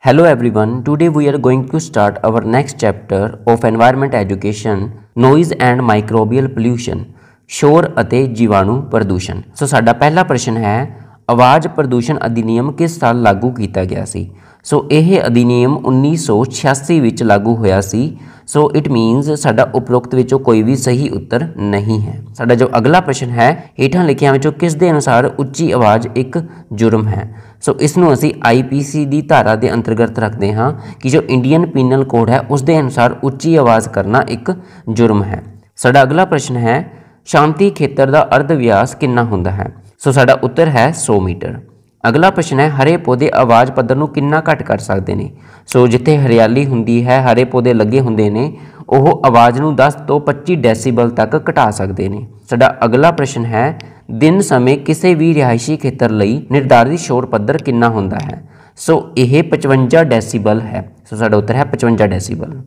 Hello everyone, today we are going to start our next chapter of environment education, noise and microbial pollution, शोर ਅਤੇ जीवाणु प्रदूषण। सो साडा पहला प्रश्न है, आवाज़ प्रदूषण अधिनियम किस साल लागू किया गया सी? सो यह अधिनियम 1986 विच लागू होया सी। सो इट मीनस साडा उपरोक्त विचों कोई भी सही उत्तर नहीं है। साडा जो अगला प्रश्न है, हेठां लिखियां विचों किस दे अनुसार उच्ची आवाज़ एक जुर्म है? सो इसनूं असीं IPC दी धारा के अंतर्गत रखते हाँ कि जो इंडियन पीनल कोड है उस दे अनुसार उच्ची आवाज़ करना एक जुर्म है। साडा अगला प्रश्न है, शांति खेतर का अर्ध व्यास कितना होंदा है? सो साडा उत्तर है 100 मीटर। अगला प्रश्न है, हरे पौधे आवाज़ पद्धर नूं कितना घट कर सकते हैं? सो जिथे हरियाली हुंदी है, हरे पौधे लगे हुंदे ने, वो आवाज़ नूं 10 तो 25 डेसीबल तक घटा सकते हैं। साडा अगला प्रश्न है, दिन समय किसी भी रिहायशी खेतर लई निर्धारित शोर पद्धर कितना होंदा है? सो यह 55 डेसीबल है। सो साडा उत्तर है 55 डेसीबल।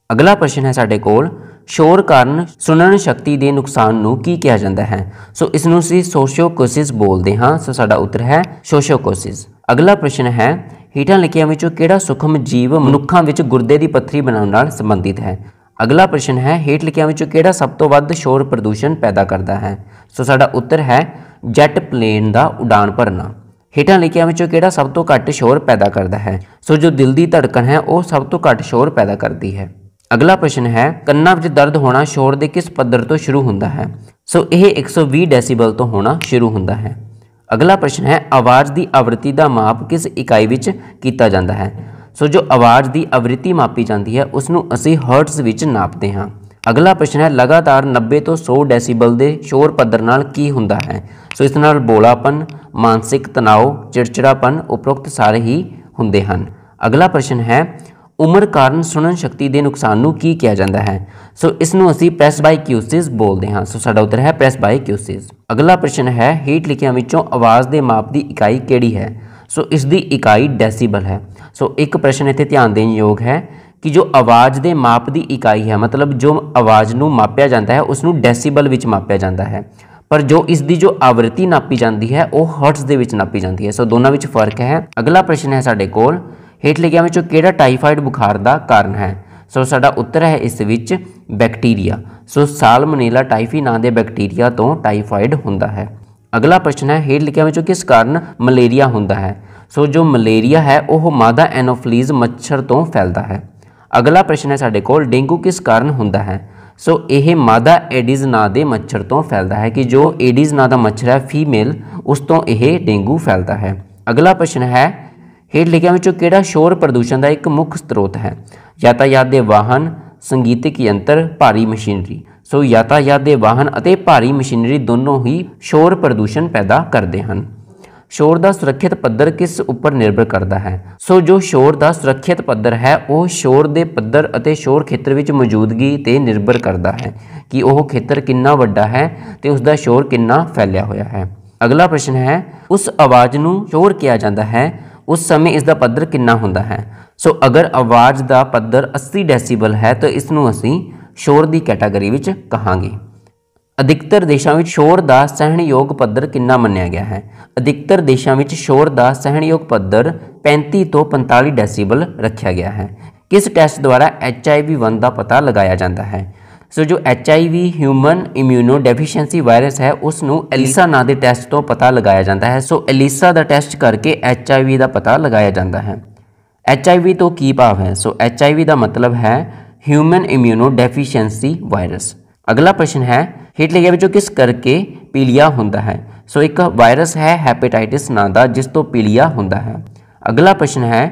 अगला प्रश्न है साडे कोल, शोर कारण सुनन शक्ति के नुकसान नूं की कहा जाता है? सो इसनूं असीं सोशियोकोसिस बोलते हाँ। सो साडा उत्तर है सोशियोकोसिस। अगला प्रश्न है, हेठां लिखियां विचों किहड़ा सूक्ष्म जीव मनुक्खां विच गुरदे की पत्थरी बनाउण नाल संबंधित है? अगला प्रश्न है, हेठ लिखियां विचों किहड़ा सब तो वध शोर प्रदूषण पैदा करता है? सो साडा उत्तर है जैट प्लेन का उड़ान भरना। हेठां लिखियां विचों किहड़ा सब तो घट शोर पैदा करता है? सो जो दिल की धड़कन है वह सब तो घट शोर पैदा करती है। अगला प्रश्न है, कन्नां विच दर्द होना शोर के किस पद्धर तो शुरू होंदा है? सो यह 120 डेसीबल तो होना शुरू होंदा है। अगला प्रश्न है, आवाज़ की आवृत्ति का माप किस इकाई विच कीता जाता है? सो जो आवाज़ की आवृत्ति मापी जाती है उसनूं असीं हर्ट्ज विच नापते हाँ। अगला प्रश्न है, लगातार 90 तो 100 डेसीबल के शोर पद्धर नाल की हुंदा है? सो इस नाल बोलापन, मानसिक तनाव, चिड़चिड़ापन उपरोक्त सारे ही हुंदे हन। अगला प्रश्न है, उम्र कारण सुनन शक्ति के नुकसान नूं की कहा जाता है? सो इसनूं असीं प्रेसबाइक्यूसिस बोलते हैं। सो साडा उत्तर है प्रेसबाइक्यूसिस। अगला प्रश्न है, हेठ लिखियां विचों आवाज़ के माप की इकाई किहड़ी है? सो इसकी इकाई डेसीबल है। सो एक प्रश्न इत्थे ध्यान देने योग है कि जो आवाज़ के माप की इकाई है, मतलब जो आवाज़ नूं मापिया जाता है उसनूं डेसीबल विच मापिया जाता है, पर जो इसकी जो आवृत्ति नापी जाती है वह हर्ट्ज दे विच नापी जाती है। सो दोनों विच फर्क है। अगला प्रश्न है साडे कोल, हेठ लिखियां विचों किहड़ा टाइफाइड बुखार का कारण है? सो साडा उत्तर है इस विच बैक्टीरिया। सो सालमोनेला टाइफी नाम के बैक्टीरिया तो टाइफाइड होंदा है। अगला प्रश्न है, हेठ लिखियां विचों किस कारण मलेरिया होंदा है? सो जो मलेरिया है वह मादा एनोफ्लीज मच्छर तो फैलता है। अगला प्रश्न है साडे कोल, डेंगू किस कारण होंदा है? सो यह मादा एडिज नाम के मच्छर तो फैलता है कि जो एडिज नाम का मच्छर है फीमेल, उस तो यह डेंगू फैलता है। अगला प्रश्न है, हेठ लिखियां विचों किहड़ा शोर प्रदूषण का एक मुख्य स्रोत है? यातायात के वाहन, संगीतक यंत्र, भारी मशीनरी। सो यातायात के वाहन और भारी मशीनरी दोनों ही शोर प्रदूषण पैदा करते हैं। शोर का सुरक्षित पद्धर किस उपर निर्भर करता है? सो जो शोर का सुरक्षित पद्धर है वह शोर के पद्धर और शोर खेत्र में मौजूदगी ते निर्भर करता है कि वह खेत्र कितना वड्डा है तो उसका शोर कितना फैलिया होया है। अगला प्रश्न है, उस आवाज़ नूं शोर किया जाता है उस समय इसका पद्धर कितना होंदा है? सो अगर आवाज़ का पद्धर 80 डेसीबल है तो इसनूं असीं शोर की कैटागरी विच कहांगे। अधिकतर देशों में शोर का सहनयोग पद्धर कितना मन्निया गया है? अधिकतर देशों में शोर का सहनयोग पद्धर 35 तो 45 डेसीबल रखा गया है। किस टेस्ट द्वारा HIV-1 का पता लगाया जाता है? सो जो HIV human immuno deficiency virus है उसनूं एलिसा नाम के टेस्ट तो पता लगाया जाता है। सो एलिसा का टेस्ट करके HIV का पता लगाया जाता है। HIV तो की भाव है? सो HIV का मतलब है ह्यूमन इम्यूनो डेफिशिएंसी वायरस। अगला प्रश्न है, हेठ लिखियां विचों किस करके पीलिया होंदा है? सो एक वायरस है हैपेटाइटिस नाम का जिस तो पीलिया होंदा है। अगला प्रश्न है,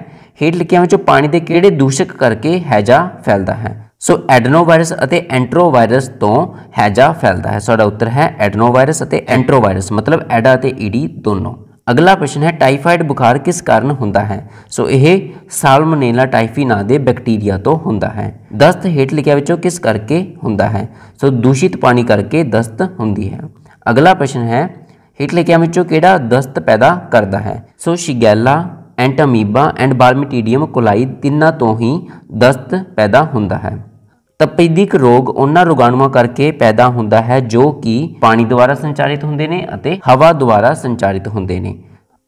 हेठ लिखियां विचों पानी के किहड़े दूषक करके हैजा फैलता है? सो एडनोवायरस और एंट्रोवायरस तो हैजा फैलता है। साडा उत्तर है एडनोवायरस और एंट्रोवायरस, मतलब एडा और ईडी दोनों। अगला प्रश्न है, टाइफाइड बुखार किस कारण होंदा है? सो यह सालमोनेला टाइफी नाम के बैक्टीरिया तो होंदा है। दस्त हेठ लिखिया विचों किस करके होंदा है? सो दूषित पानी करके दस्त होंदी है। अगला प्रश्न है, हेठ लिखिया विचों किहड़ा दस्त पैदा करता है? सो शिगैला, एंटामीबा एंड बार्मिटीडियम कोलाई तिन्ना तो ही दस्त पैदा होंदा है। तपेदिक रोग उन्हां रोगाणुओं करके पैदा होंदा है जो कि पानी द्वारा संचारित होंदे ने अते हवा द्वारा संचारित होंदे ने।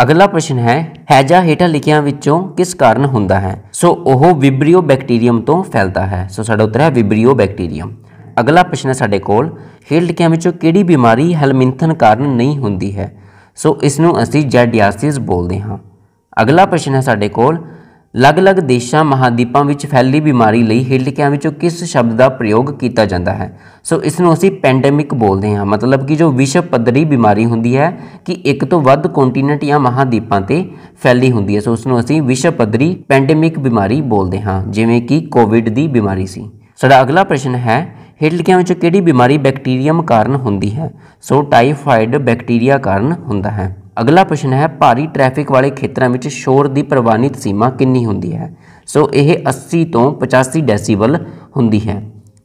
अगला प्रश्न है हैजा हेठा लिखियां विचों किस कारण हुंदा है। सो ओह विब्रियो बैक्टीरियम तो फैलता है। सो साडा उत्तर है विब्रियो बैक्टीरियम। अगला प्रश्न है साडे कोल हेठ लिखियां विचों किहड़ी बीमारी हेलमिंथन कारण नहीं हुंदी है। सो इसनूं असीं जैडियासिस बोलदे हां। अगला प्रश्न है साडे कोल अलग-अलग देशां महाद्वीपां विच फैली बीमारी लई हेठ लिखियां विचों किस शब्द का प्रयोग किया जाता है। सो इसनूं असीं पैंडेमिक बोलते हैं, मतलब कि जो विश्व पद्धरी बीमारी हुंदी है कि एक तो वध कॉन्टीनेंट या महाद्वीपां ते फैली हुंदी है। सो उसनूं असीं विश्व पद्धरी पैंडेमिक बीमारी बोलते हैं, जिवें कि कोविड की बीमारी सी। साडा अगला प्रश्न है हेठ लिखियां विचों किहड़ी बीमारी बैक्टीरियम कारण हुंदी है। सो टाइफाइड बैक्टीरिया कारण हुंदा है। अगला प्रश्न है भारी ट्रैफिक वाले खेत्रों में शोर की प्रवानित सीमा कितनी होंदी है। सो यह 80 तो 85 डेसीबल होंदी है।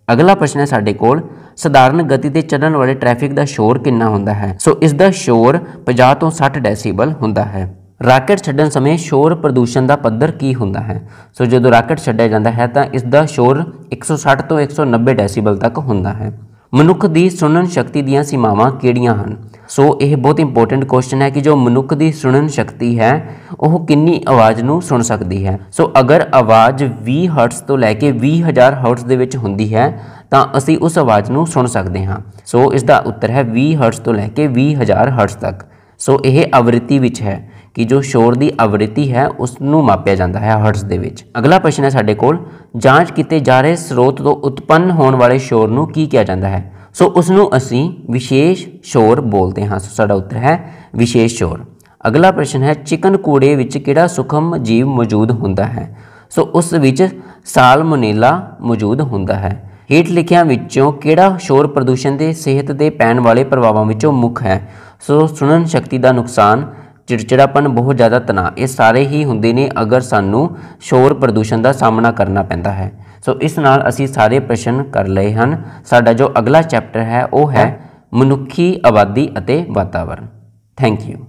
अगला प्रश्न है साडे कोल साधारण गति से चलण वाले ट्रैफिक का शोर कितना होंदा है। सो इसका शोर 50 तो 60 डेसीबल होंदा है। राकेट छड्डण समय शोर प्रदूषण का पद्धर की होंदा है। सो जो राकेट छड्डिया जाता है तो इसका शोर 160 तो 190 डेसीबल तक होंदा है। मनुख की सुनन शक्ति दीयां सीमावां किहड़ियां हन। सो यह बहुत इंपोर्टेंट क्वेश्चन है कि जो मनुख की सुनन शक्ति है वह कितनी आवाज़ नूं सुन सकती है। सो अगर आवाज़ 20 हर्ट्स तो लैके 20,000 हर्ट्स दे विच हुंदी है तो असी उस आवाज़ नूं सुन सकते हाँ। सो इसका उत्तर है 20 हर्ट्स तो लैके 20,000 हर्ट्स तक। सो यह आवृत्ति विच है कि जो शोर की आवृत्ति है उसनूं मापिया जाता है हर्ट्स दे विच। अगला प्रश्न है साडे कोल जांच किए जा रहे स्रोत तो उत्पन्न होने वाले शोर नूं की कहा जाता है। सो उसनूं असीं विशेष शोर बोलते हैं। सो साडा उत्तर है विशेष शोर। अगला प्रश्न है चिकन कूड़े विच किहड़ा सूक्ष्म जीव मौजूद होंदा है। सो उस विच सालमोनेला मौजूद होंदा है। हेठ लिखियां विचों किहड़ा शोर प्रदूषण के सेहत ते पैण वाले प्रभावां विचों मुख है। सो सुनन शक्ति का नुकसान, चिड़चिड़ापन, बहुत ज़्यादा तनाव, ये सारे ही होंदे ने अगर सानू शोर प्रदूषण का सामना करना पैंदा है। सो इस नाल असी सारे प्रश्न कर लए हन। साडा जो अगला चैप्टर है वो है मनुखी आबादी अते वातावरण। Thank you.